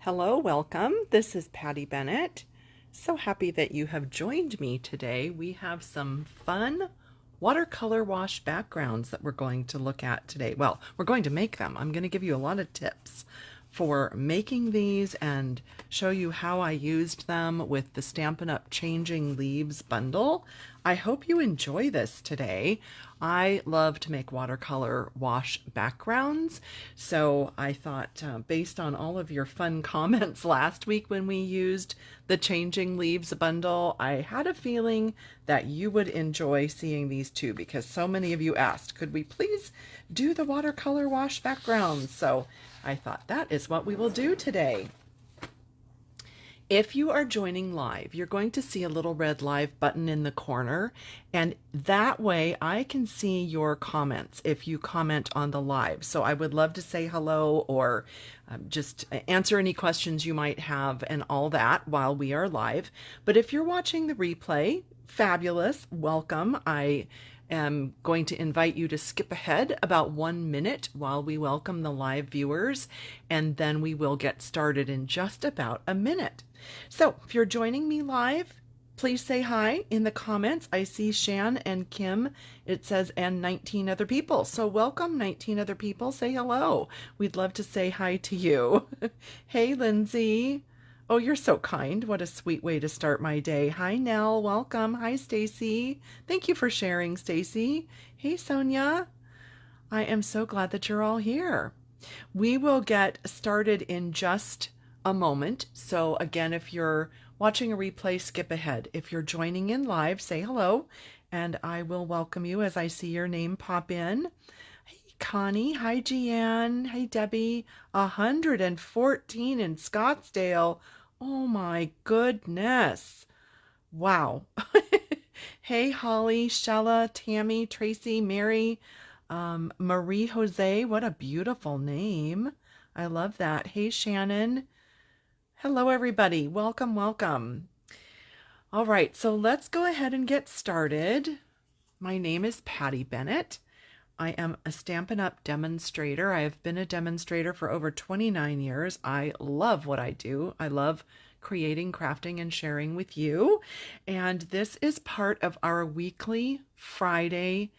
Hello, welcome. This is Patty Bennett. So happy that you have joined me today. We have some fun watercolor wash backgrounds that we're going to look at today. Well, we're going to make them. I'm going to give you a lot of tips for making these and show you how I used them with the Stampin' Up! Changing Leaves bundle. I hope you enjoy this today. I love to make watercolor wash backgrounds, so I thought based on all of your fun comments last week when we used the Changing Leaves bundle, I had a feeling that you would enjoy seeing these too, because so many of you asked, could we please do the watercolor wash backgrounds? So I thought that is what we will do today. If you are joining live, you're going to see a little red live button in the corner, and that way I can see your comments if you comment on the live. So I would love to say hello or just answer any questions you might have and all that while we are live. But if you're watching the replay, fabulous, welcome. I am going to invite you to skip ahead about 1 minute while we welcome the live viewers, and then we will get started in just about a minute. So if you're joining me live, please say hi in the comments. I see Shan and Kim. It says, and 19 other people. So welcome, 19 other people. Say hello. We'd love to say hi to you. Hey, Lindsay. Oh, you're so kind. What a sweet way to start my day. Hi, Nell. Welcome. Hi, Stacy. Thank you for sharing, Stacy. Hey, Sonia. I am so glad that you're all here. We will get started in just a moment. So again, if you're watching a replay, skip ahead. If you're joining in live, say hello, and I will welcome you as I see your name pop in. Connie, hi Jeanne, hey Debbie, 114 in Scottsdale. Oh my goodness. Wow. Hey Holly, Shella, Tammy, Tracy, Mary, Marie Jose, what a beautiful name. I love that. Hey Shannon. Hello everybody. Welcome, welcome. All right, so let's go ahead and get started. My name is Patty Bennett. I am a Stampin' Up! Demonstrator. I have been a demonstrator for over 29 years. I love what I do. I love creating, crafting, and sharing with you. And this is part of our weekly Friday,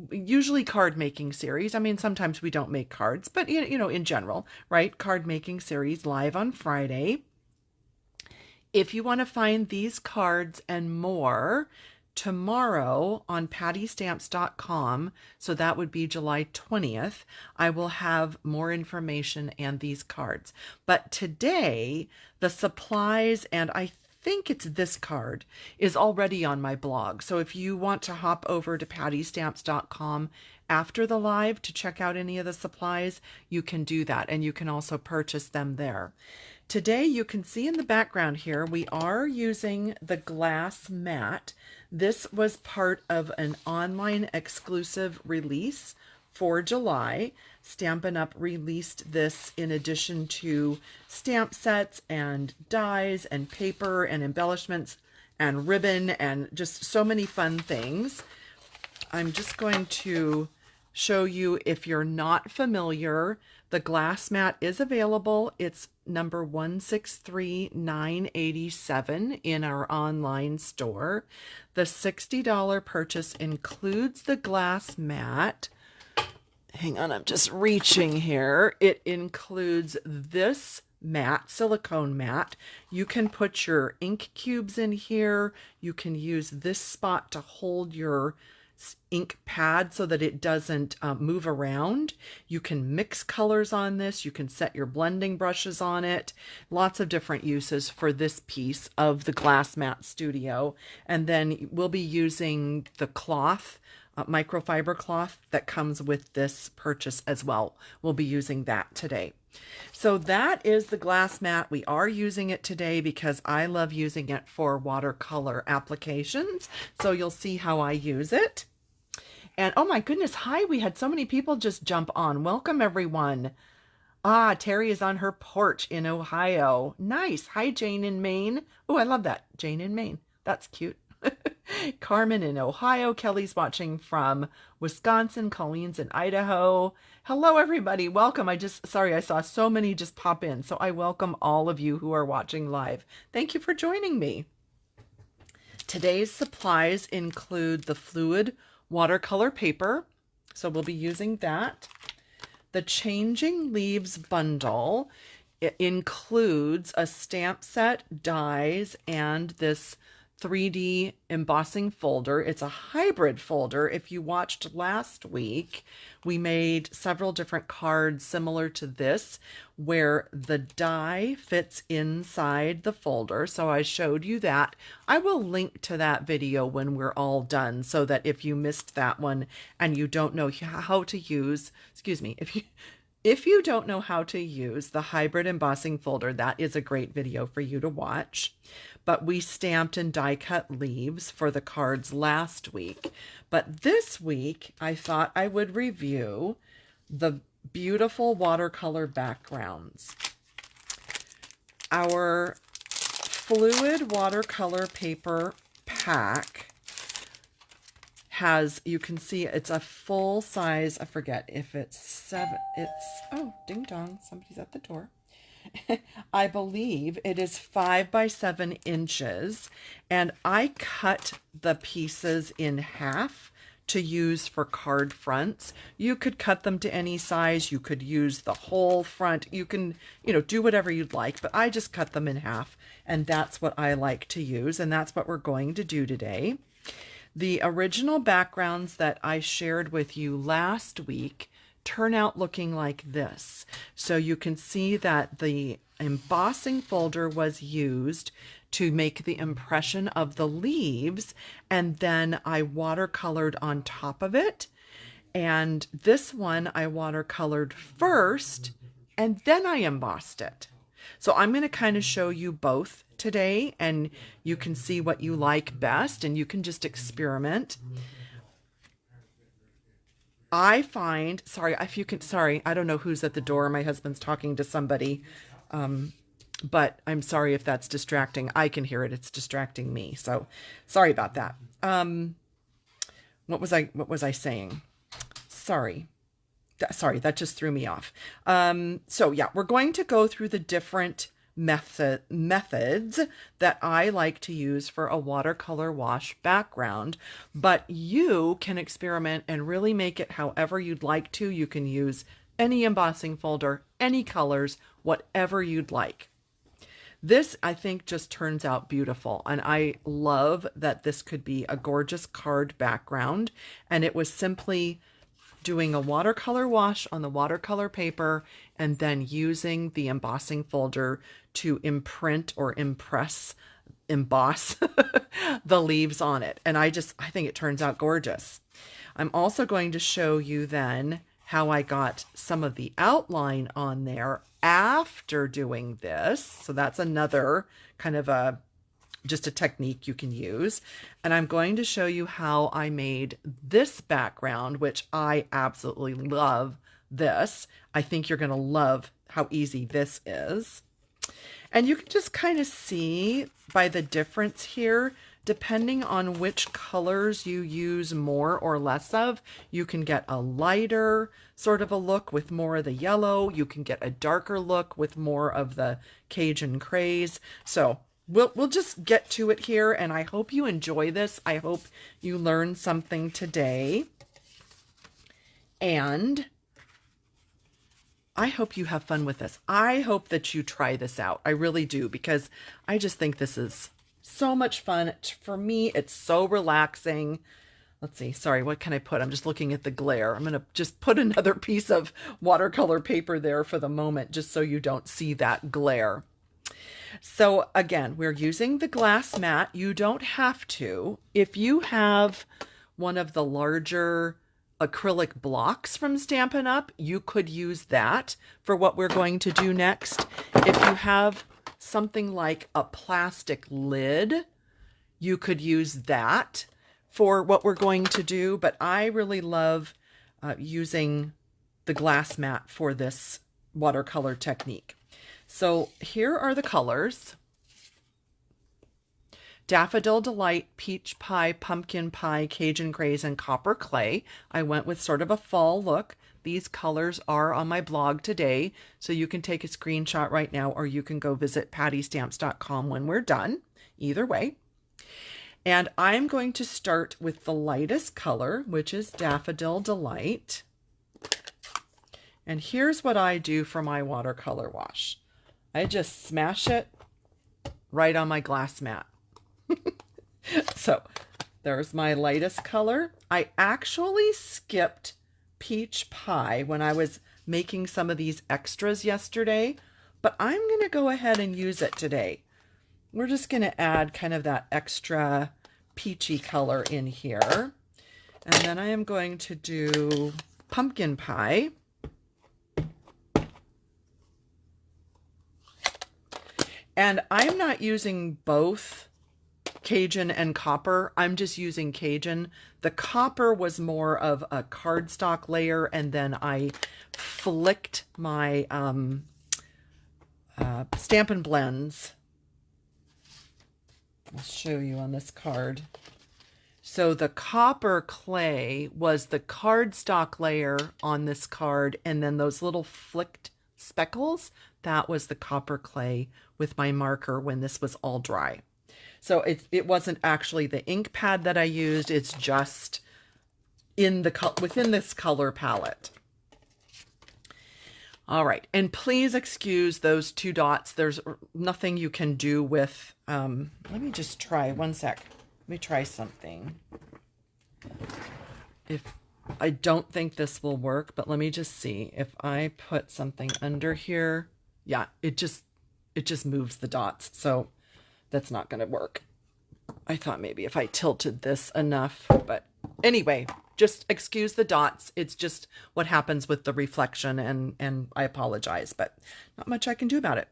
usually card making series. I mean, sometimes we don't make cards, but you know, in general, right? Card making series live on Friday. If you want to find these cards and more, tomorrow on pattystamps.com, so that would be July 20th, I will have more information and these cards. But today, the supplies, and I think it's this card, is already on my blog. So if you want to hop over to pattystamps.com after the live to check out any of the supplies, you can do that, and you can also purchase them there. Today, you can see in the background here, we are using the glass mat. This was part of an online exclusive release for July. Stampin' Up! Released this in addition to stamp sets and dies and paper and embellishments and ribbon and just so many fun things. I'm just going to show you, if you're not familiar, the glass mat is available. It's number 163987 in our online store. The $60 purchase includes the glass mat. Hang on, I'm just reaching here. It includes this mat, silicone mat. You can put your ink cubes in here. You can use this spot to hold your ink pad so that it doesn't move around. You can mix colors on this. You can set your blending brushes on it. Lots of different uses for this piece of the Glass Mat Studio. And then we'll be using the cloth, microfiber cloth that comes with this purchase as well. We'll be using that today. So that is the glass mat. We are using it today because I love using it for watercolor applications. So you'll see how I use it. And oh my goodness, hi, we had so many people just jump on. Welcome everyone. Ah, Terry is on her porch in Ohio. Nice. Hi, Jane in Maine. Oh, I love that. Jane in Maine. That's cute. Carmen in Ohio. Kelly's watching from Wisconsin. Colleen's in Idaho. Hello, everybody. Welcome. Sorry, I saw so many just pop in. So I welcome all of you who are watching live. Thank you for joining me. Today's supplies include the fluid watercolor paper. So we'll be using that. The Changing Leaves bundle. It includes a stamp set, dies, and this 3D embossing folder. It's a hybrid folder. If you watched last week, we made several different cards similar to this, where the die fits inside the folder. So I showed you that. I will link to that video when we're all done, so that if you missed that one and you don't know how to use, if you don't know how to use the hybrid embossing folder, that is a great video for you to watch. But we stamped and die cut leaves for the cards last week. But this week, I thought I would review the beautiful watercolor backgrounds. Our fluid watercolor paper pack has, you can see it's a full size, I forget if it's oh, ding dong, somebody's at the door. I believe it is 5 by 7 inches, and I cut the pieces in half to use for card fronts. You could cut them to any size. You could use the whole front. You can, do whatever you'd like, but I just cut them in half, and that's what I like to use, and that's what we're going to do today. The original backgrounds that I shared with you last week turn out looking like this. So you can see that the embossing folder was used to make the impression of the leaves, and then I watercolored on top of it. And this one I watercolored first, and then I embossed it. So I'm going to kind of show you both today, and you can see what you like best, and you can just experiment. I find, sorry, I don't know who's at the door. My husband's talking to somebody, but I'm sorry if that's distracting. I can hear it. It's distracting me. So sorry about that. What was I saying? Sorry, that just threw me off. So yeah, we're going to go through the different methods that I like to use for a watercolor wash background, but you can experiment and really make it however you'd like to. You can use any embossing folder, any colors, whatever you'd like. This, I think, just turns out beautiful, and I love that this could be a gorgeous card background, and it was simply doing a watercolor wash on the watercolor paper and then using the embossing folder to imprint or emboss the leaves on it. And I think it turns out gorgeous. I'm also going to show you then how I got some of the outline on there after doing this. So that's another kind of just a technique you can use. And I'm going to show you how I made this background, which I absolutely love this. I think you're going to love how easy this is. And you can just kind of see by the difference here, depending on which colors you use more or less of, you can get a lighter sort of a look with more of the yellow. You can get a darker look with more of the Cajun craze. So we'll just get to it here, and I hope you enjoy this. I hope you learned something today, and I hope you have fun with this. I hope that you try this out. I really do, because I just think this is so much fun. For me, it's so relaxing. Let's see. Sorry, what can I put? I'm just looking at the glare. I'm going to just put another piece of watercolor paper there for the moment, just so you don't see that glare. So again, we're using the glass mat. You don't have to. If you have one of the larger acrylic blocks from Stampin' Up, you could use that for what we're going to do next. If you have something like a plastic lid, you could use that for what we're going to do. But I really love using the glass mat for this watercolor technique. So here are the colors. Daffodil Delight, Peach Pie, Pumpkin Pie, Cajun Grays, and Copper Clay. I went with sort of a fall look. These colors are on my blog today, so you can take a screenshot right now, or you can go visit pattystamps.com when we're done. Either way. And I'm going to start with the lightest color, which is Daffodil Delight. And here's what I do for my watercolor wash. I just smash it right on my glass mat. So there's my lightest color. I actually skipped Peach Pie when I was making some of these extras yesterday, but I'm going to go ahead and use it today. We're just going to add kind of that extra peachy color in here. And then I am going to do Pumpkin Pie. And I'm not using both Cajun and copper. I'm just using Cajun. The copper was more of a cardstock layer, and then I flicked my Stampin' Blends. I'll show you on this card. So the copper clay was the cardstock layer on this card, and then those little flicked speckles, that was the copper clay with my marker when this was all dry. So it wasn't actually the ink pad that I used, it's just in the within this color palette. All right, and please excuse those 2 dots. There's nothing you can do with, let me just try, one sec. Let me try something. I don't think this will work, but let me just see. If I put something under here, yeah, it just moves the dots. So that's not going to work. I thought maybe if I tilted this enough, but anyway, just excuse the dots. It's just what happens with the reflection, and I apologize, but not much I can do about it.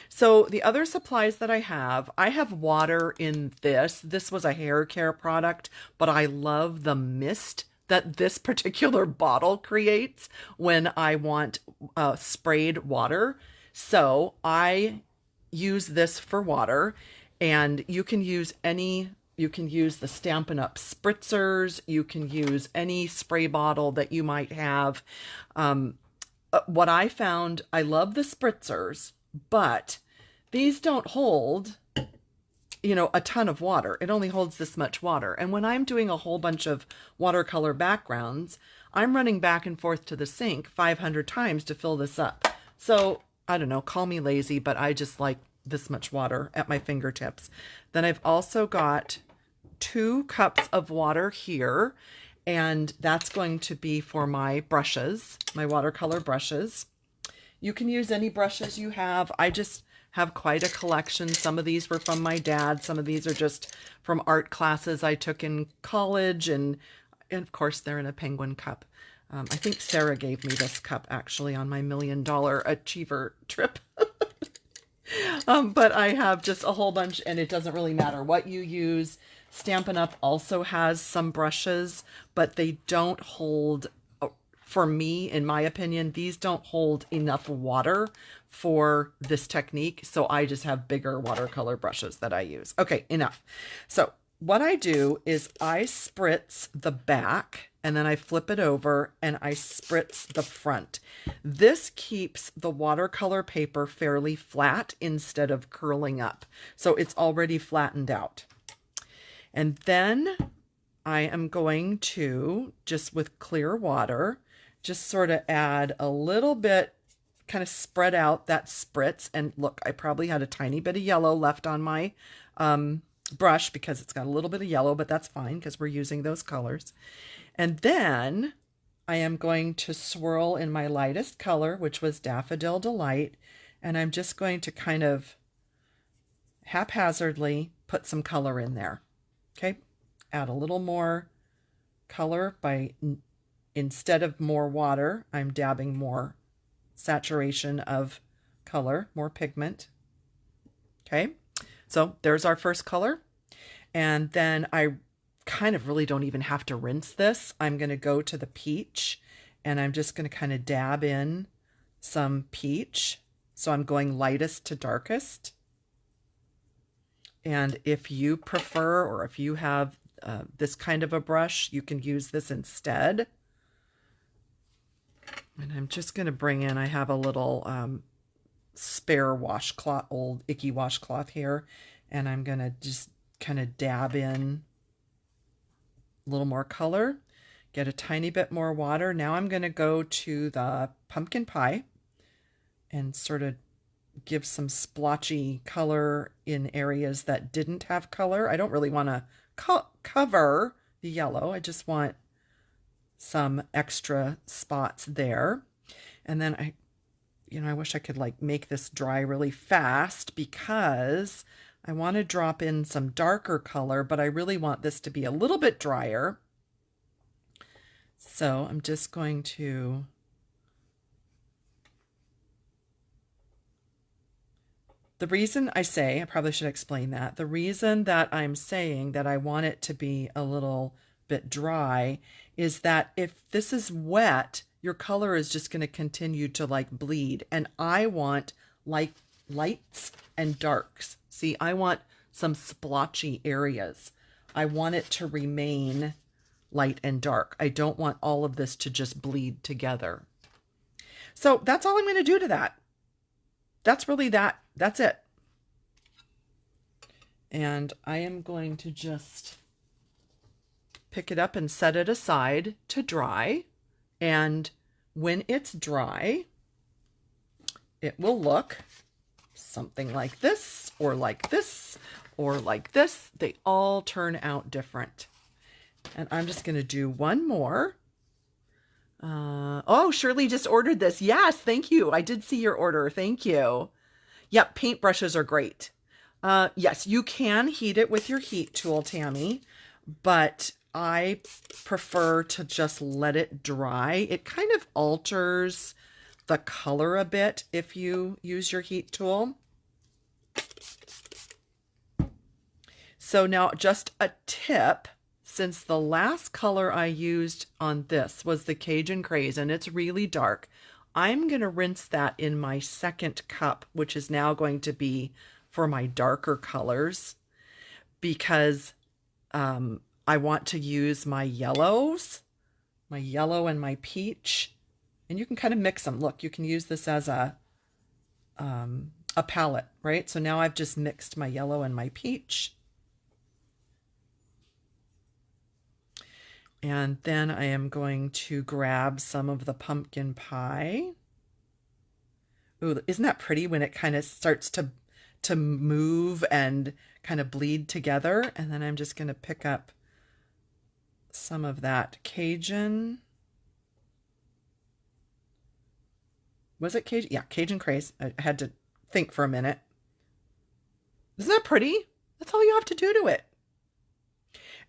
So the other supplies that I have water in this. This was a hair care product, but I love the mist that this particular bottle creates when I want sprayed water. So I use this for water, and you can use the Stampin' Up spritzers. You can use any spray bottle that you might have. What I found, I love the spritzers, but these don't hold, a ton of water. It only holds this much water. And when I'm doing a whole bunch of watercolor backgrounds, I'm running back and forth to the sink 500 times to fill this up. So I don't know, call me lazy, but I just like this much water at my fingertips. Then I've also got 2 cups of water here, and that's going to be for my brushes, my watercolor brushes. You can use any brushes you have. I just have quite a collection. Some of these were from my dad. Some of these are just from art classes I took in college, and of course they're in a penguin cup. I think Sarah gave me this cup actually on my $1 Million Achiever trip. But I have just a whole bunch, and it doesn't really matter what you use. Stampin' Up also has some brushes, but they don't hold, for me, in my opinion, these don't hold enough water for this technique. So I just have bigger watercolor brushes that I use. Okay, enough. So what I do is I spritz the back, and then I flip it over and I spritz the front. This keeps the watercolor paper fairly flat instead of curling up. So it's already flattened out. And then I am going to, just with clear water, just sort of add a little bit, kind of spread out that spritz. And look, I probably had a tiny bit of yellow left on my brush because it's got a little bit of yellow, but that's fine because we're using those colors. And then I am going to swirl in my lightest color, which was Daffodil Delight, and I'm just going to kind of haphazardly put some color in there. Okay, add a little more color by, instead of more water, I'm dabbing more saturation of color, more pigment. Okay, so there's our first color. And then I kind of really don't even have to rinse this. I'm going to go to the peach, and I'm just going to kind of dab in some peach. So I'm going lightest to darkest. And if you prefer, or if you have this kind of a brush, you can use this instead. And I'm just going to bring in, I have a little spare washcloth, old icky washcloth here, and I'm going to just kind of dab in a little more color, get a tiny bit more water. Now I'm going to go to the pumpkin pie and sort of give some splotchy color in areas that didn't have color. I don't really want to cover the yellow. I just want some extra spots there. And then I wish I could like make this dry really fast, because I want to drop in some darker color, but I really want this to be a little bit drier. So I'm just going to the reason I probably should explain that. The reason that I'm saying that I want it to be a little bit dry is that if this is wet, your color is just going to continue to like bleed. And I want like lights and darks. See, I want some splotchy areas. I want it to remain light and dark. I don't want all of this to just bleed together. So that's all I'm going to do to that. That's really that's it. And I am going to just pick it up and set it aside to dry. And when it's dry, it will look something like this, or like this, or like this. They all turn out different. And I'm just going to do one more. Oh, Shirley just ordered this. Yes, thank you. I did see your order. Thank you. Yep, paintbrushes are great. Yes, you can heat it with your heat tool, Tammy, but I prefer to just let it dry. It kind of alters the color a bit if you use your heat tool. So now just a tip. Since the last color I used on this was the Cajun Craze, and it's really dark, I'm going to rinse that in my second cup, which is now going to be for my darker colors, because I want to use my yellows, my yellow and my peach, and you can kind of mix them. Look, you can use this as a palette, right? So now I've just mixed my yellow and my peach. And then I am going to grab some of the pumpkin pie. Ooh, isn't that pretty when it kind of starts to move and kind of bleed together? And then I'm just going to pick up some of that Cajun. Was it Cajun? Yeah, Cajun Craze. I had to think for a minute. Isn't that pretty? That's all you have to do to it.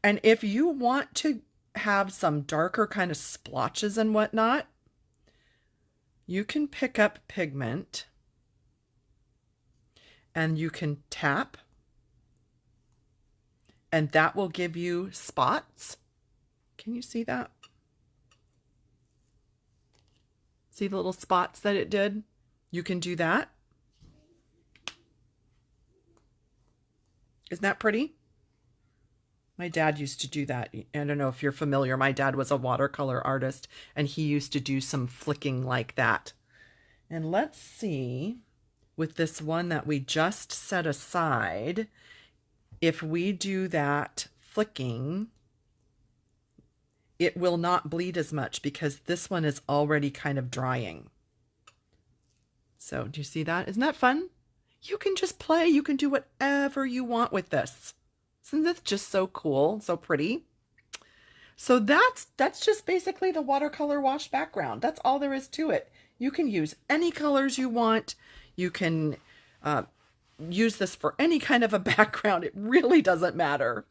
And if you want to have some darker kind of splotches and whatnot, you can pick up pigment and you can tap, and that will give you spots. Can you see that? See the little spots that it did? You can do that. Isn't that pretty? My dad used to do that. I don't know if you're familiar. My dad was a watercolor artist, and he used to do some flicking like that. And let's see, with this one that we just set aside, if we do that flicking, it will not bleed as much because this one is already kind of drying. So do you see that? Isn't that fun? You can just play. You can do whatever you want with this. Isn't this just so cool, so pretty? So that's just basically the watercolor wash background. That's all there is to it. You can use any colors you want. You can use this for any kind of a background. It really doesn't matter.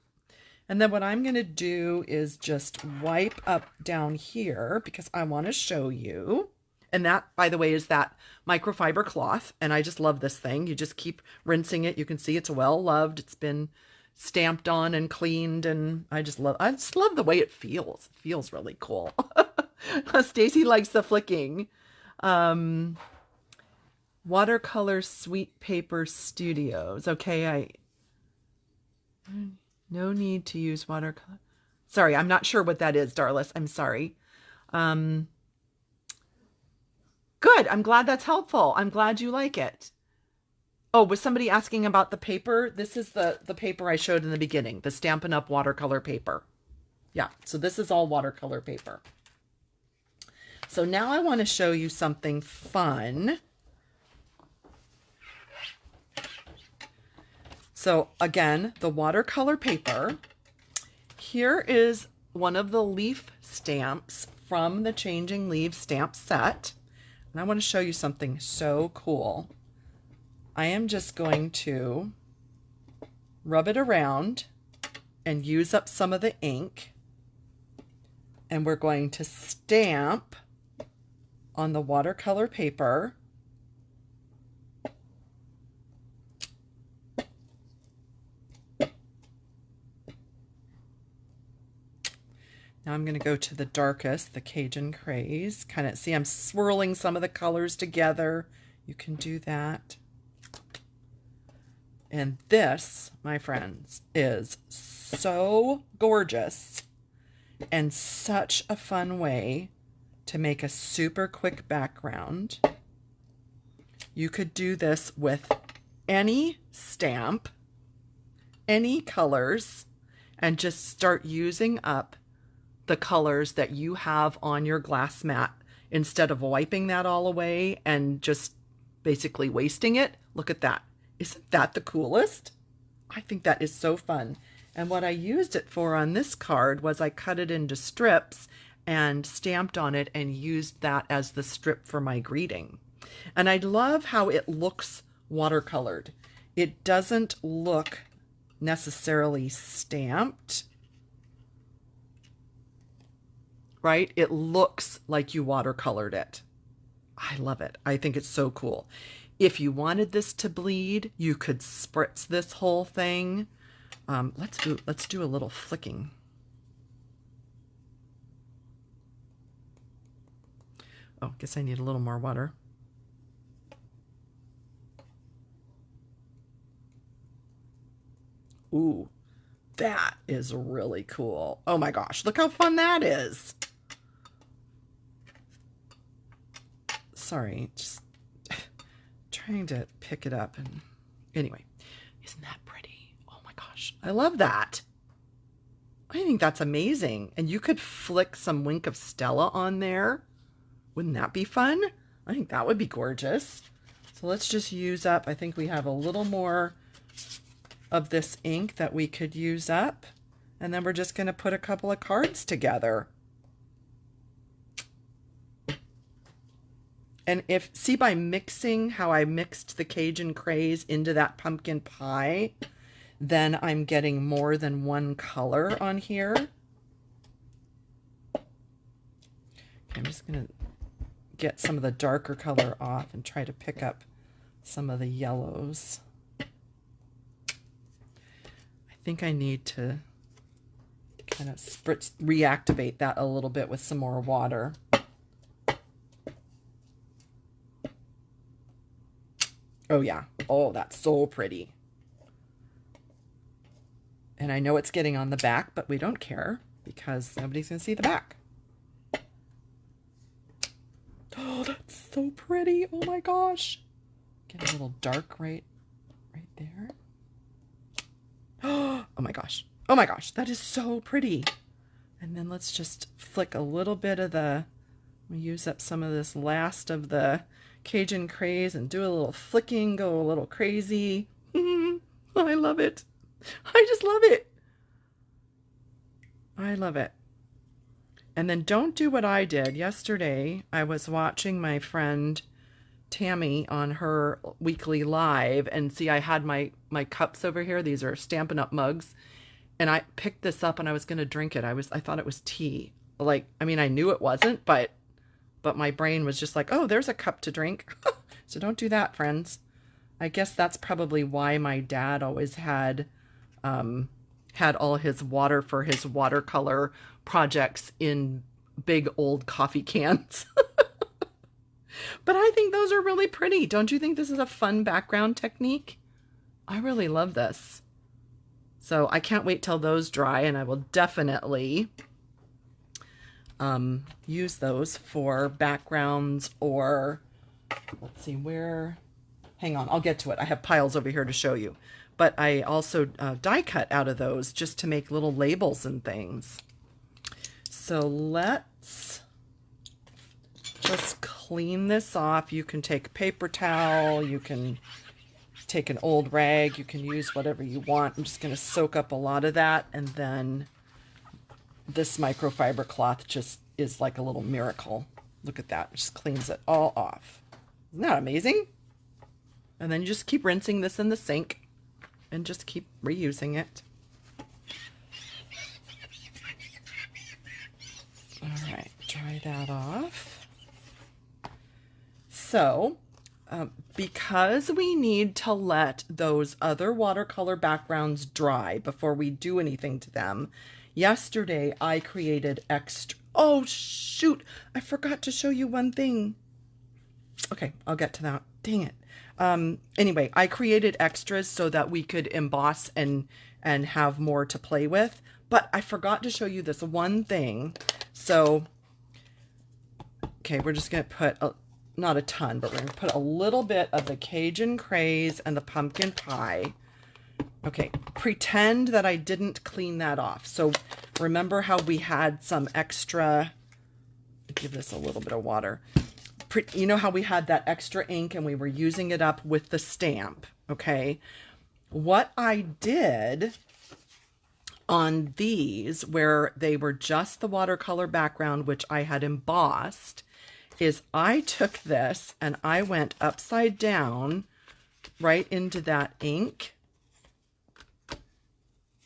And then what I'm going to do is just wipe up down here because I want to show you. And that, by the way, is that microfiber cloth. And I just love this thing. You just keep rinsing it. You can see it's well loved. It's been stamped on and cleaned, and I just love the way it feels. It feels really cool. Stacy likes the flicking. Watercolor Sweet Paper Studios. Okay, No need to use watercolor. Sorry, I'm not sure what that is, Darlis. I'm sorry. Good. I'm glad that's helpful. I'm glad you like it. Oh, was somebody asking about the paper? This is the paper I showed in the beginning, the Stampin' Up! Watercolor paper. Yeah, so this is all watercolor paper. So now I want to show you something fun. So again, the watercolor paper. Here is one of the leaf stamps from the Changing Leaves stamp set. And I want to show you something so cool. I am just going to rub it around and use up some of the ink. And we're going to stamp on the watercolor paper. Now I'm going to go to the darkest, the Cajun Craze. Kind of see I'm swirling some of the colors together. You can do that. And this, my friends, is so gorgeous and such a fun way to make a super quick background. You could do this with any stamp, any colors, and just start using up the colors that you have on your glass mat instead of wiping that all away and just basically wasting it. Look at that. Isn't that the coolest? I think that is so fun. And what I used it for on this card was I cut it into strips and stamped on it and used that as the strip for my greeting. And I love how it looks watercolored. It doesn't look necessarily stamped, right? It looks like you watercolored it. I love it. I think it's so cool. If you wanted this to bleed, you could spritz this whole thing. Let's do a little flicking. Oh, guess I need a little more water. Ooh, that is really cool. Oh my gosh, look how fun that is. Sorry, just trying to pick it up. And anyway, isn't that pretty? Oh my gosh, I love that. I think that's amazing. And you could flick some Wink of Stella on there. Wouldn't that be fun? I think that would be gorgeous. So let's just use up, I think we have a little more of this ink that we could use up. And then we're just going to put a couple of cards together. And see by mixing how I mixed the Cajun Craze into that pumpkin pie, then I'm getting more than one color on here. I'm just going to get some of the darker color off and try to pick up some of the yellows. I think I need to kind of reactivate that a little bit with some more water. Oh yeah. Oh, that's so pretty. And I know it's getting on the back, but we don't care because nobody's going to see the back. Oh, that's so pretty. Oh my gosh. Get a little dark right there. Oh my gosh. Oh my gosh. That is so pretty. And then let's just flick a little bit of we use up some of this last of the Cajun Craze and do a little flicking, go a little crazy. I love it. I just love it. I love it. And then don't do what I did. Yesterday, I was watching my friend Tammy on her weekly live, and see I had my cups over here. These are Stampin' Up mugs. And I picked this up and I was going to drink it. I thought it was tea. Like, I mean, I knew it wasn't, but my brain was just like, oh, there's a cup to drink. So don't do that, friends. I guess that's probably why my dad always had all his water for his watercolor projects in big old coffee cans. But I think those are really pretty. Don't you think this is a fun background technique? I really love this. So I can't wait till those dry, and I will definitely use those for backgrounds or, let's see where, hang on, I'll get to it. I have piles over here to show you. But I also die cut out of those just to make little labels and things. So let's just clean this off. You can take a paper towel, you can take an old rag, you can use whatever you want. I'm just going to soak up a lot of that, and then this microfiber cloth just is like a little miracle. Look at that. It just cleans it all off. Isn't that amazing? And then you just keep rinsing this in the sink and just keep reusing it. All right, dry that off. So, because we need to let those other watercolor backgrounds dry before we do anything to them, yesterday I created extra. Oh, shoot. I forgot to show you one thing. Okay, I'll get to that. Dang it. Anyway, I created extras so that we could emboss and have more to play with. But I forgot to show you this one thing. So, okay, we're just going to put, not a ton, but we're going to put a little bit of the Cajun Craze and the pumpkin pie. Okay, pretend that I didn't clean that off. So remember how we had some extra, give this a little bit of water. You know how we had that extra ink and we were using it up with the stamp, okay? What I did on these, where they were just the watercolor background, which I had embossed, is I took this and I went upside down right into that ink.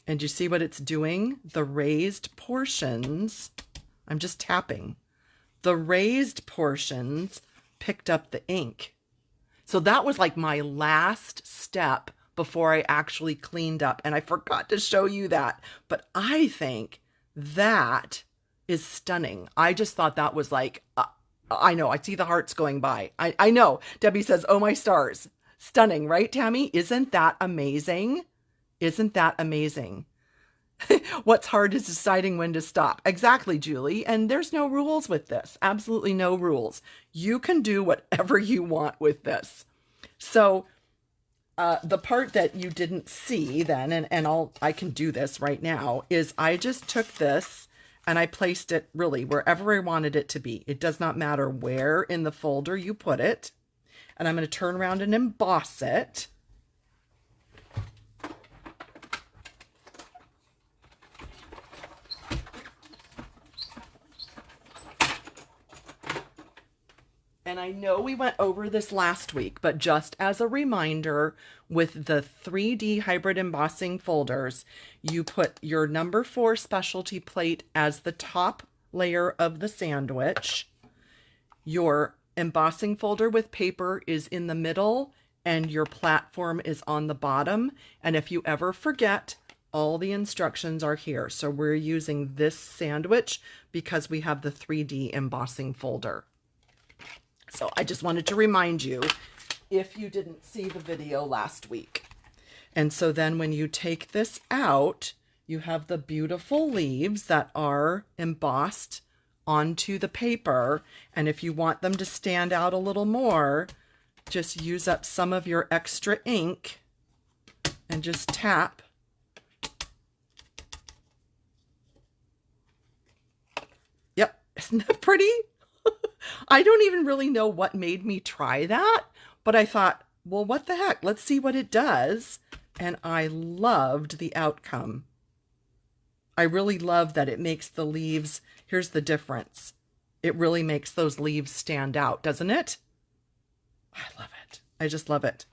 And you see what it's doing? The raised portions, I'm just tapping. The raised portions picked up the ink. So that was like my last step before I actually cleaned up. And I forgot to show you that. But I think that is stunning. I just thought that was like, I know, I see the hearts going by. I know. Debbie says, oh my stars. Stunning, right, Tammy? Isn't that amazing? Isn't that amazing? What's hard is deciding when to stop. Exactly, Julie. And there's no rules with this. Absolutely no rules. You can do whatever you want with this. So the part that you didn't see then, and I can do this right now, is I just took this and I placed it really wherever I wanted it to be. It does not matter where in the folder you put it. And I'm going to turn around and emboss it. And I know we went over this last week, but just as a reminder, with the 3D hybrid embossing folders, you put your number 4 specialty plate as the top layer of the sandwich. Your embossing folder with paper is in the middle, and your platform is on the bottom. And if you ever forget, all the instructions are here. So we're using this sandwich because we have the 3D embossing folder. So I just wanted to remind you if you didn't see the video last week. And so then when you take this out, you have the beautiful leaves that are embossed onto the paper. And if you want them to stand out a little more, just use up some of your extra ink and just tap. Yep, isn't that pretty? I don't even really know what made me try that, but I thought, well, what the heck? Let's see what it does. And I loved the outcome. I really love that it makes the leaves, here's the difference. It really makes those leaves stand out, doesn't it? I love it. I just love it.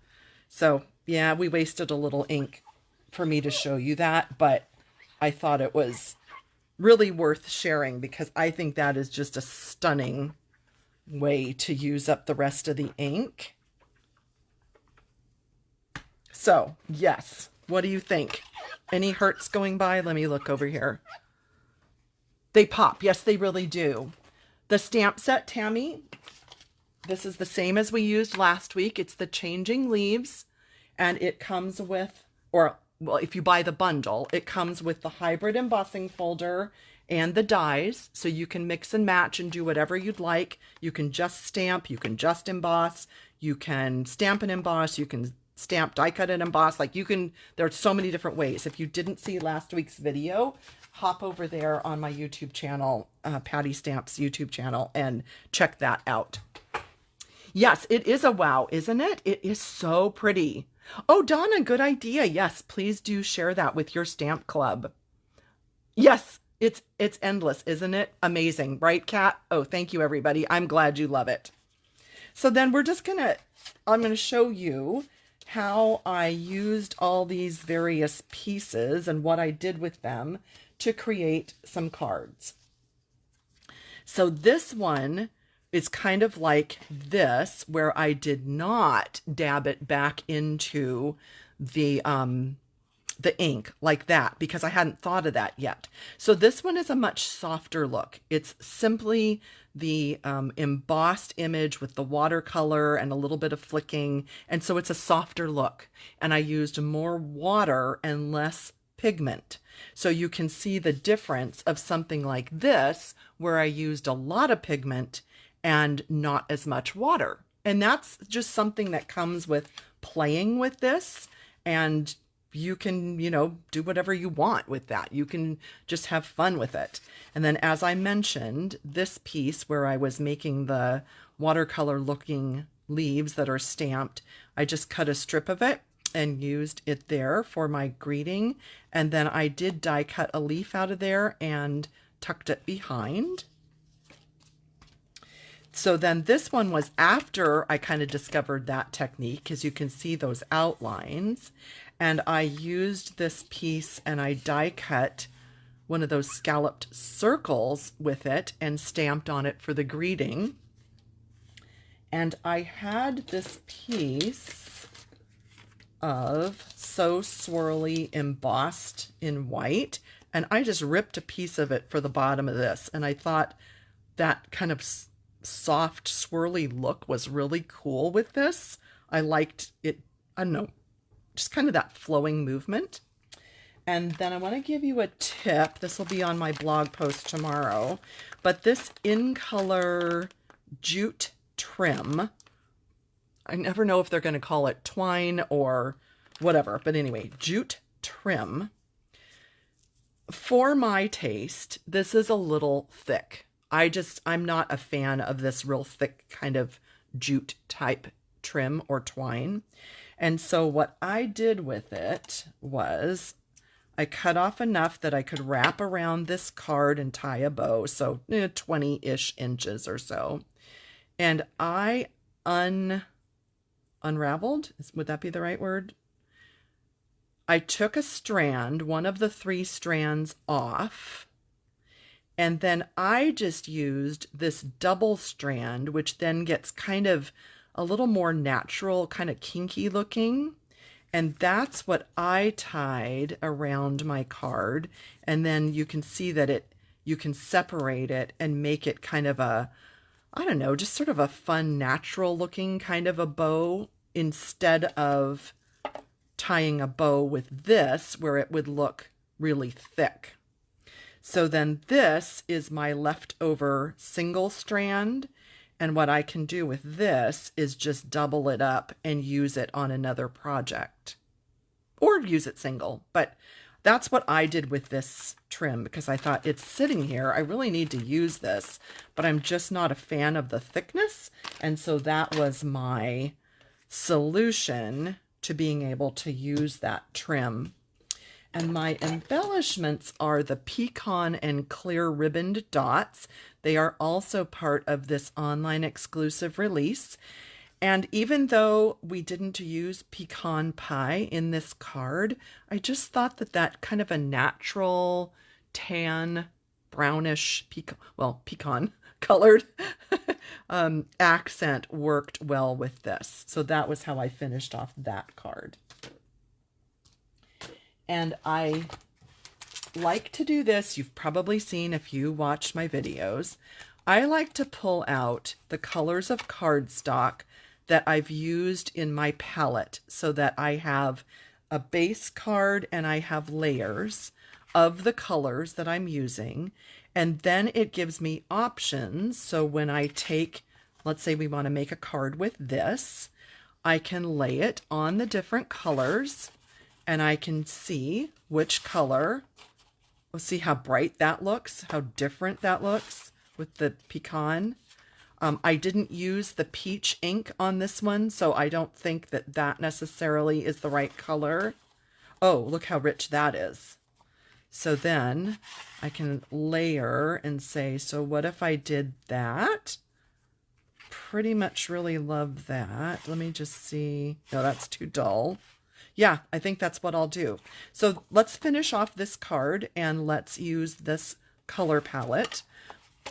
So yeah, we wasted a little ink for me to show you that, but I thought it was really worth sharing because I think that is just a stunning way to use up the rest of the ink. So yes, what do you think? Any hearts going by? Let me look over here. They pop. Yes, they really do. The stamp set, Tammy, this is the same as we used last week. It's the changing leaves, and it comes with, or well, if you buy the bundle, it comes with the hybrid embossing folder and the dies, so you can mix and match and do whatever you'd like. You can just stamp, you can just emboss, you can stamp and emboss, you can stamp, die cut and emboss. Like you can, there are so many different ways. If you didn't see last week's video, hop over there on my YouTube channel, Patty Stamps YouTube channel, and check that out. Yes, it is a wow, isn't it? It is so pretty. Oh, Donna, good idea. Yes, please do share that with your stamp club. Yes, it's endless, isn't it? Amazing, right, Kat? Oh, thank you, everybody. I'm glad you love it. So then I'm gonna show you how I used all these various pieces and what I did with them to create some cards. So this one is kind of like this, where I did not dab it back into the ink like that, because I hadn't thought of that yet. So this one is a much softer look. It's simply the embossed image with the watercolor and a little bit of flicking. And so it's a softer look. And I used more water and less pigment. So you can see the difference of something like this, where I used a lot of pigment and not as much water. And that's just something that comes with playing with this. And you can, you know, do whatever you want with that. You can just have fun with it. And then, as I mentioned, this piece where I was making the watercolor looking leaves that are stamped, I just cut a strip of it and used it there for my greeting. And then I did die cut a leaf out of there and tucked it behind. So then this one was after I kind of discovered that technique, because you can see those outlines. And I used this piece and I die cut one of those scalloped circles with it and stamped on it for the greeting. And I had this piece of So Swirly embossed in white, and I just ripped a piece of it for the bottom of this. And I thought that kind of soft swirly look was really cool with this. I liked it. I don't know, just kind of that flowing movement. And then I want to give you a tip. This will be on my blog post tomorrow, but this in color jute trim, I never know if they're going to call it twine or whatever, but anyway, jute trim. For my taste, this is a little thick. I'm not a fan of this real thick kind of jute type trim or twine. And so what I did with it was I cut off enough that I could wrap around this card and tie a bow. So 20-ish inches or so. And I unraveled, would that be the right word? I took a strand, one of the 3 strands off, and then I just used this double strand, which then gets kind of a little more natural, kind of kinky looking. And that's what I tied around my card. And then you can see that you can separate it and make it kind of a, I don't know, just sort of a fun, natural looking kind of a bow, instead of tying a bow with this where it would look really thick. So then this is my leftover single strand. And what I can do with this is just double it up and use it on another project, or use it single. But that's what I did with this trim, because I thought, it's sitting here, I really need to use this, but I'm just not a fan of the thickness. And so that was my solution to being able to use that trim. And my embellishments are the pecan and clear ribboned dots. They are also part of this online exclusive release. And even though we didn't use pecan pie in this card, I just thought that kind of a natural tan, brownish, pecan colored accent worked well with this. So that was how I finished off that card. And I like to do this. You've probably seen if you watched my videos. I like to pull out the colors of cardstock that I've used in my palette, so that I have a base card and I have layers of the colors that I'm using. And then it gives me options. So when I take, let's say we want to make a card with this, I can lay it on the different colors and I can see which color. We'll see how bright that looks, how different that looks with the pecan. I didn't use the peach ink on this one, so I don't think that that necessarily is the right color. Oh, look how rich that is. So then I can layer and say, so what if I did that? Pretty much really love that. Let me just see. No, that's too dull. Yeah, I think that's what I'll do. So let's finish off this card and let's use this color palette.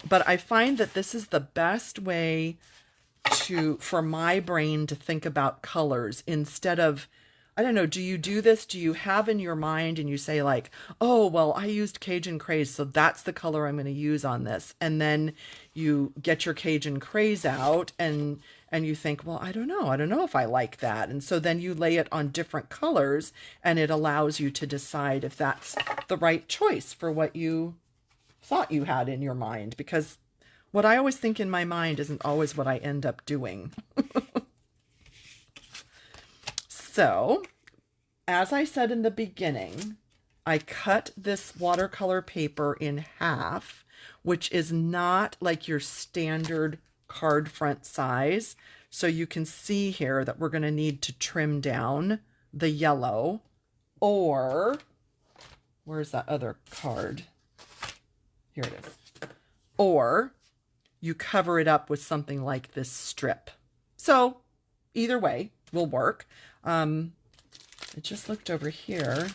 But I find that this is the best way for my brain to think about colors instead of, I don't know, do you do this? Do you have in your mind and you say like, oh, well, I used Cajun Craze, so that's the color I'm going to use on this. And then you get your Cajun Craze out and you think, well, I don't know if I like that. And so then you lay it on different colors and it allows you to decide if that's the right choice for what you thought you had in your mind, because what I always think in my mind isn't always what I end up doing. So, as I said in the beginning, I cut this watercolor paper in half, which is not like your standard card front size. So you can see here that we're going to need to trim down the yellow, or where's that other card? Here it is. Or you cover it up with something like this strip. So either way will work. I just looked over here.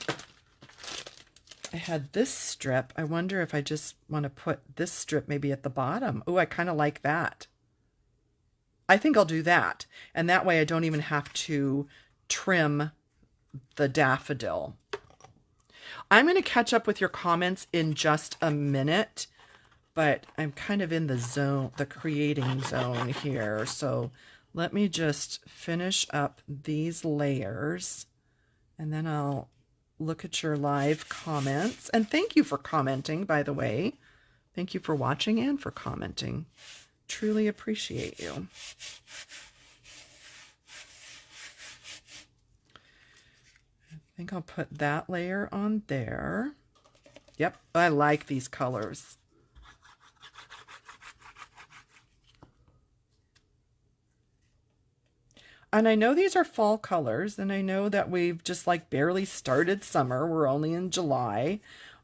I had this strip. I wonder if I just want to put this strip maybe at the bottom. Oh, I kind of like that. I think I'll do that. And that way I don't even have to trim the daffodil. I'm going to catch up with your comments in just a minute, but I'm kind of in the zone, the creating zone here. So let me just finish up these layers and then I'll look at your live comments. And thank you for commenting, by the way. Thank you for watching and for commenting. Truly appreciate you. I think I'll put that layer on there. Yep, I like these colors. And I know these are fall colors, and I know that we've just like barely started summer. We're only in July,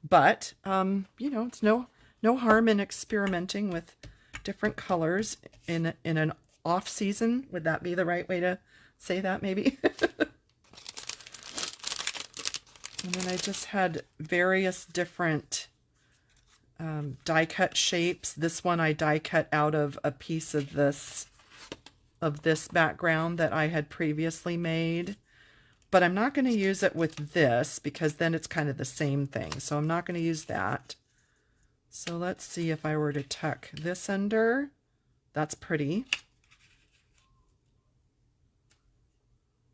but you know, it's no harm in experimenting with different colors in an off season. Would that be the right way to say that, maybe? And then I just had various different die cut shapes. This one I die cut out of a piece of this background that I had previously made. But I'm not going to use it with this because then it's kind of the same thing. So I'm not going to use that. So let's see if I were to tuck this under. That's pretty.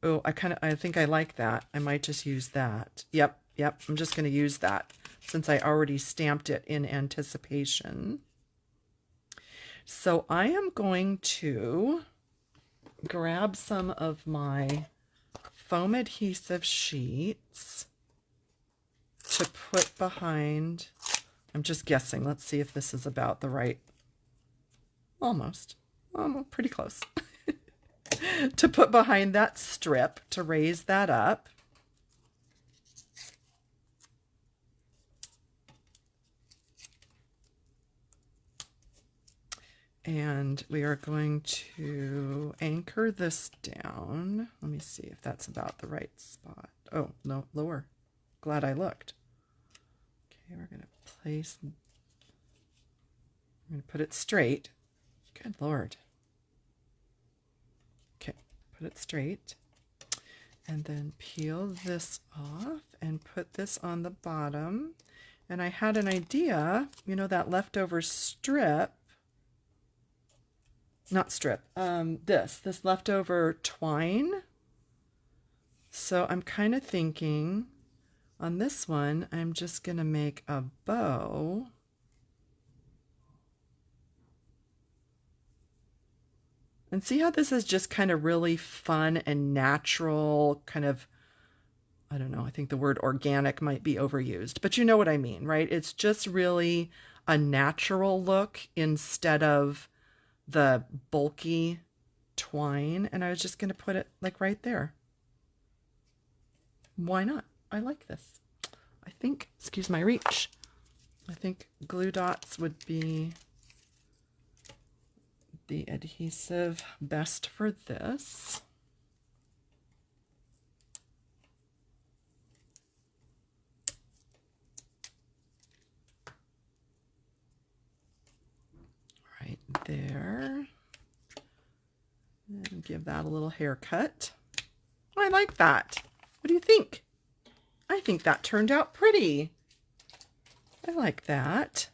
Oh, I think I like that. I might just use that. Yep. I'm just going to use that since I already stamped it in anticipation. So I am going to grab some of my foam adhesive sheets to put behind. I'm just guessing. Let's see if this is about the right. Almost. Pretty close. To put behind that strip to raise that up. And we are going to anchor this down. Let me see if that's about the right spot. Oh, no, lower. Glad I looked. Okay, we're going to place, I'm going to put it straight. Good Lord. Okay, put it straight. And then peel this off and put this on the bottom. And I had an idea, you know, that leftover strip, not strip, this leftover twine. So I'm kind of thinking on this one, I'm just going to make a bow. And see how this is just kind of really fun and natural, kind of, I don't know, I think the word organic might be overused, but you know what I mean, right? It's just really a natural look instead of the bulky twine. And I was just going to put it like right there. Why not? I like this. I think, excuse my reach, I think glue dots would be the adhesive best for this. Right there. And give that a little haircut. I like that. What do you think? I think that turned out pretty. I like that.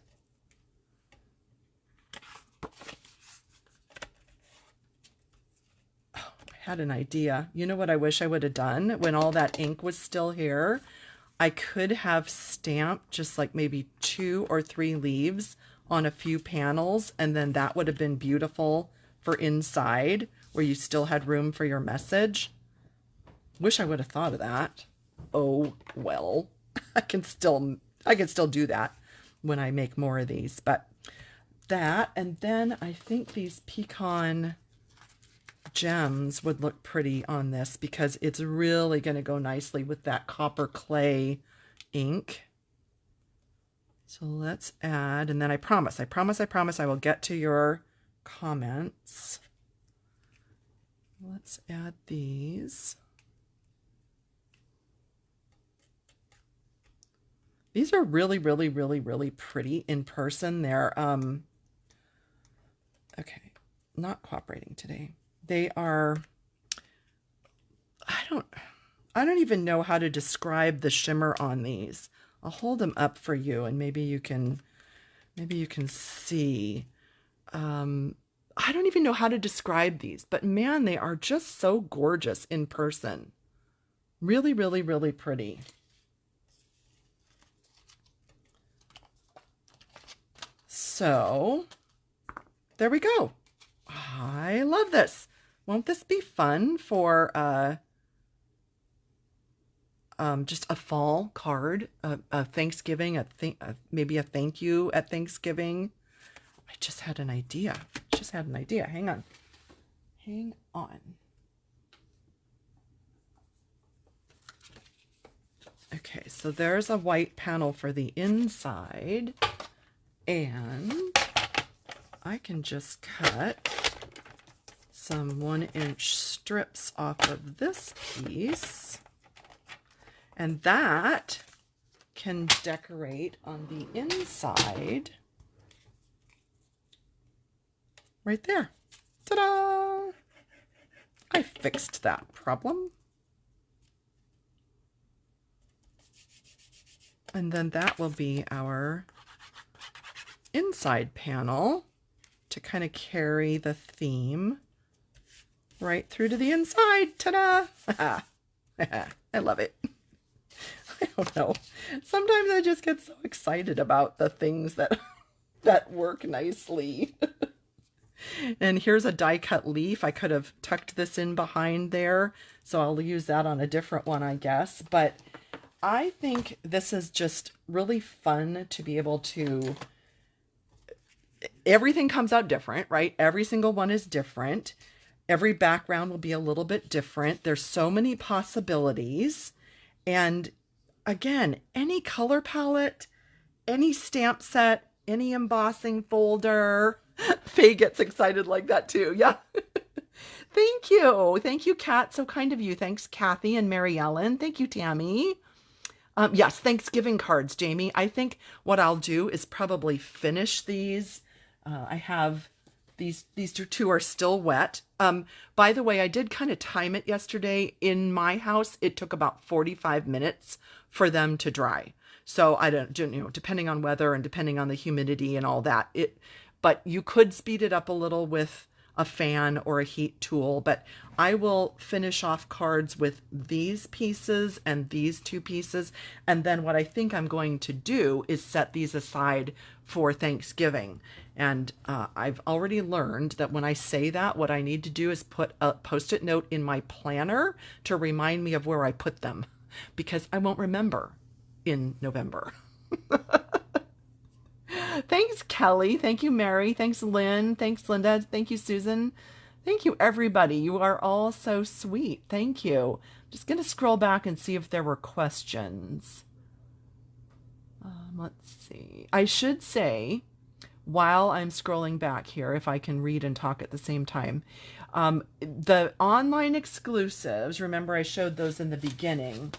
Had an idea. You know what I wish I would have done when all that ink was still here? I could have stamped just like maybe 2 or 3 leaves on a few panels, and then that would have been beautiful for inside where you still had room for your message. Wish I would have thought of that. Oh, well, I can still do that when I make more of these, but that, and then I think these pecan gems would look pretty on this because it's really going to go nicely with that copper clay ink. So let's add, and then I promise I will get to your comments. Let's add these. These are really, really, really, really pretty in person. They're, okay, not cooperating today. They are, I don't even know how to describe the shimmer on these. I'll hold them up for you and maybe you can see. I don't even know how to describe these, but man, they are just so gorgeous in person. Really, really, really pretty. So there we go. I love this. Won't this be fun for just a fall card, a Thanksgiving, maybe a thank you at Thanksgiving? I just had an idea. Hang on. Okay, so there's a white panel for the inside, and I can just cut some 1-inch strips off of this piece, and that can decorate on the inside right there. Ta-da! I fixed that problem. And then that will be our inside panel to kind of carry the theme right through to the inside. Ta-da! I love it. I don't know. Sometimes I just get so excited about the things that that work nicely. And here's a die cut leaf. I could have tucked this in behind there, so I'll use that on a different one, I guess. But I think this is just really fun to be able to, everything comes out different, right? Every single one is different. Every background will be a little bit different. There's so many possibilities. And again, any color palette, any stamp set, any embossing folder. Faye gets excited like that too. Yeah. Thank you. Thank you, Kat. So kind of you. Thanks, Kathy and Mary Ellen. Thank you, Tammy. Yes, Thanksgiving cards, Jamie. I think what I'll do is probably finish these. I have these two are still wet. By the way, I did kind of time it yesterday. In my house, it took about 45 minutes for them to dry. So I don't, you know, depending on weather and depending on the humidity and all that, but you could speed it up a little with a fan or a heat tool, but I will finish off cards with these pieces and these two pieces. And then what I think I'm going to do is set these aside for Thanksgiving. And I've already learned that when I say that, what I need to do is put a Post-it note in my planner to remind me of where I put them, because I won't remember in November. Thanks, Kelly. Thank you, Mary. Thanks, Lynn. Thanks, Linda. Thank you, Susan. Thank you, everybody. You are all so sweet. Thank you. I'm just going to scroll back and see if there were questions. Let's see. I should say, while I'm scrolling back here, if I can read and talk at the same time, the online exclusives, remember I showed those in the beginning.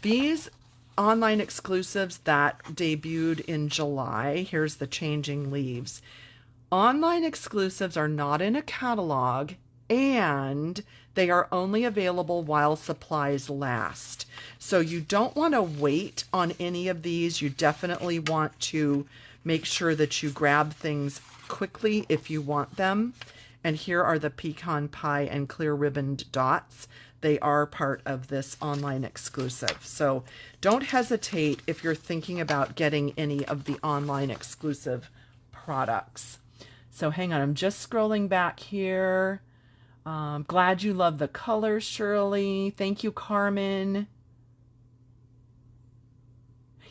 These online exclusives that debuted in July, here's the Changing Leaves. Online exclusives are not in a catalog, and they are only available while supplies last. So you don't want to wait on any of these. You definitely want to make sure that you grab things quickly if you want them. And here are the pecan pie and clear ribboned dots. They are part of this online exclusive. So don't hesitate if you're thinking about getting any of the online exclusive products. So hang on, I'm just scrolling back here. Glad you love the colors, Shirley. Thank you, Carmen.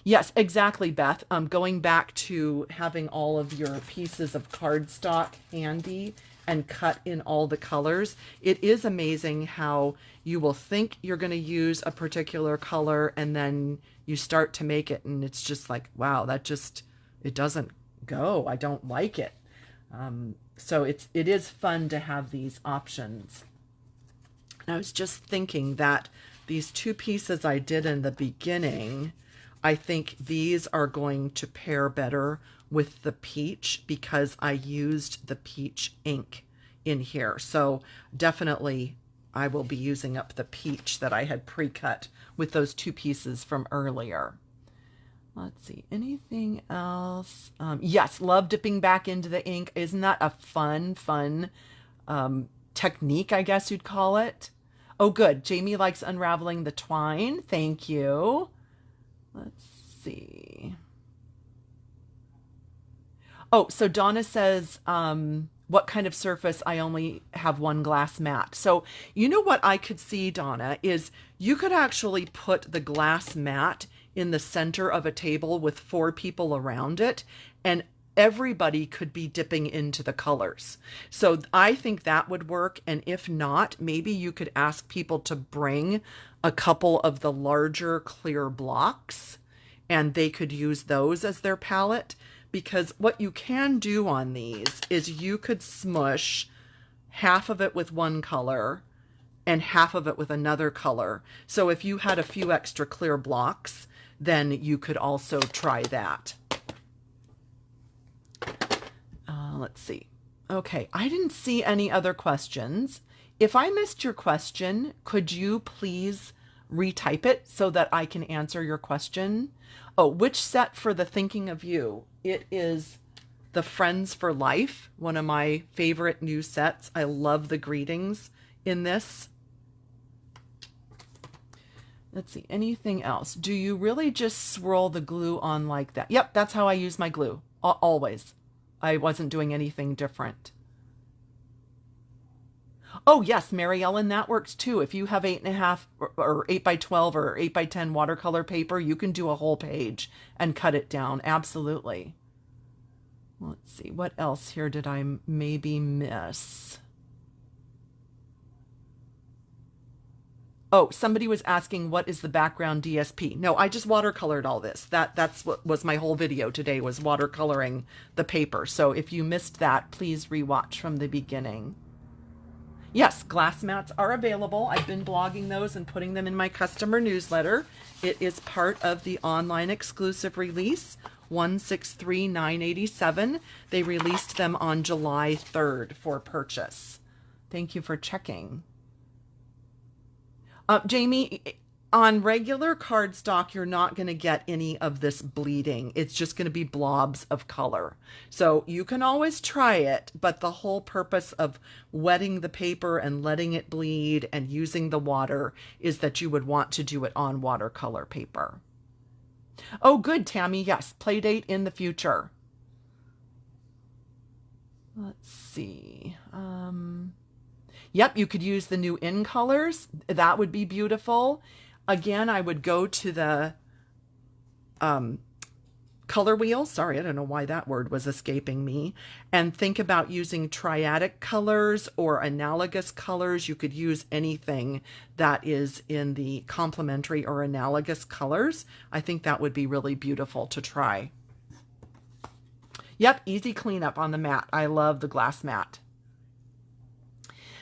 Yes, exactly, Beth. Going back to having all of your pieces of cardstock handy and cut in all the colors. It is amazing how you will think you're going to use a particular color and then you start to make it and it's just like, wow, that just, it doesn't go. I don't like it. So it is fun to have these options. And I was just thinking that these two pieces I did in the beginning, I think these are going to pair better with the peach because I used the peach ink in here. So definitely I will be using up the peach that I had pre-cut with those two pieces from earlier. Let's see, anything else? Yes, love dipping back into the ink. Isn't that a fun technique, I guess you'd call it? Oh, good. Jamie likes unraveling the twine. Thank you. Let's see. Oh, so Donna says, what kind of surface? I only have one glass mat. So you know what I could see, Donna, is you could actually put the glass mat in the center of a table with 4 people around it, and everybody could be dipping into the colors. So I think that would work. And if not, maybe you could ask people to bring a couple of the larger clear blocks and they could use those as their palette. Because what you can do on these is you could smush half of it with one color and half of it with another color. So if you had a few extra clear blocks, then you could also try that. Let's see. Okay, I didn't see any other questions. If I missed your question, could you please retype it so that I can answer your question? Oh, which set for the Thinking of You? It is the Friends for Life, one of my favorite new sets. I love the greetings in this. Let's see, anything else? Do you really just swirl the glue on like that? Yep, that's how I use my glue, always. I wasn't doing anything different. Oh yes, Mary Ellen, that works too. If you have 8.5 or 8 by 12 or 8 by 10 watercolor paper, you can do a whole page and cut it down. Absolutely. Let's see, what else here did I maybe miss? Oh, somebody was asking, what is the background DSP? No, I just watercolored all this. That's what was my whole video today, was watercoloring the paper. So if you missed that, please rewatch from the beginning. Yes, glass mats are available. I've been blogging those and putting them in my customer newsletter. It is part of the online exclusive release, 163,987. They released them on July 3rd for purchase. Thank you for checking. Jamie, On regular cardstock, you're not going to get any of this bleeding. It's just going to be blobs of color. So you can always try it, but the whole purpose of wetting the paper and letting it bleed and using the water is that you would want to do it on watercolor paper. Oh, good, Tammy. Yes, play date in the future. Let's see. Yep, you could use the new in colors. That would be beautiful. Again, I would go to the color wheel. Sorry, I don't know why that word was escaping me. And think about using triadic colors or analogous colors. You could use anything that is in the complementary or analogous colors. I think that would be really beautiful to try. Yep, easy cleanup on the mat. I love the glass mat.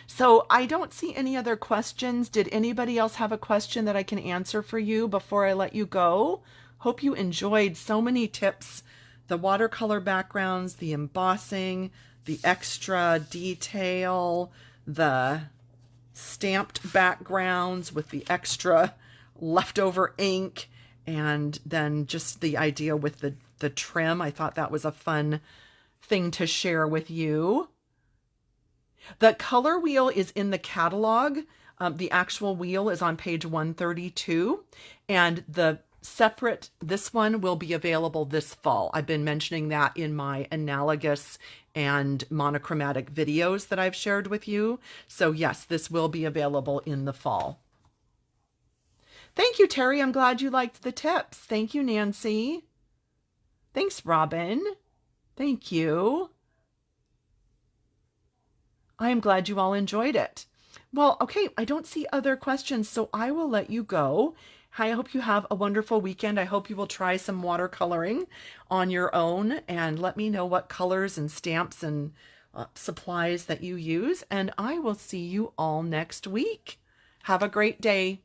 So I don't see any other questions. Did anybody else have a question that I can answer for you before I let you go? Hope you enjoyed so many tips. The watercolor backgrounds, the embossing, the extra detail, the stamped backgrounds with the extra leftover ink, and then just the idea with the trim. I thought that was a fun thing to share with you. The color wheel is in the catalog. The actual wheel is on page 132, and this one will be available this fall. I've been mentioning that in my analogous and monochromatic videos that I've shared with you. So yes, this will be available in the fall. Thank you, Terry. I'm glad you liked the tips. Thank you, Nancy. Thanks, Robin. Thank you. I am glad you all enjoyed it. Well, okay, I don't see other questions, so I will let you go. I hope you have a wonderful weekend. I hope you will try some watercoloring on your own and let me know what colors and stamps and supplies that you use, and I will see you all next week. Have a great day.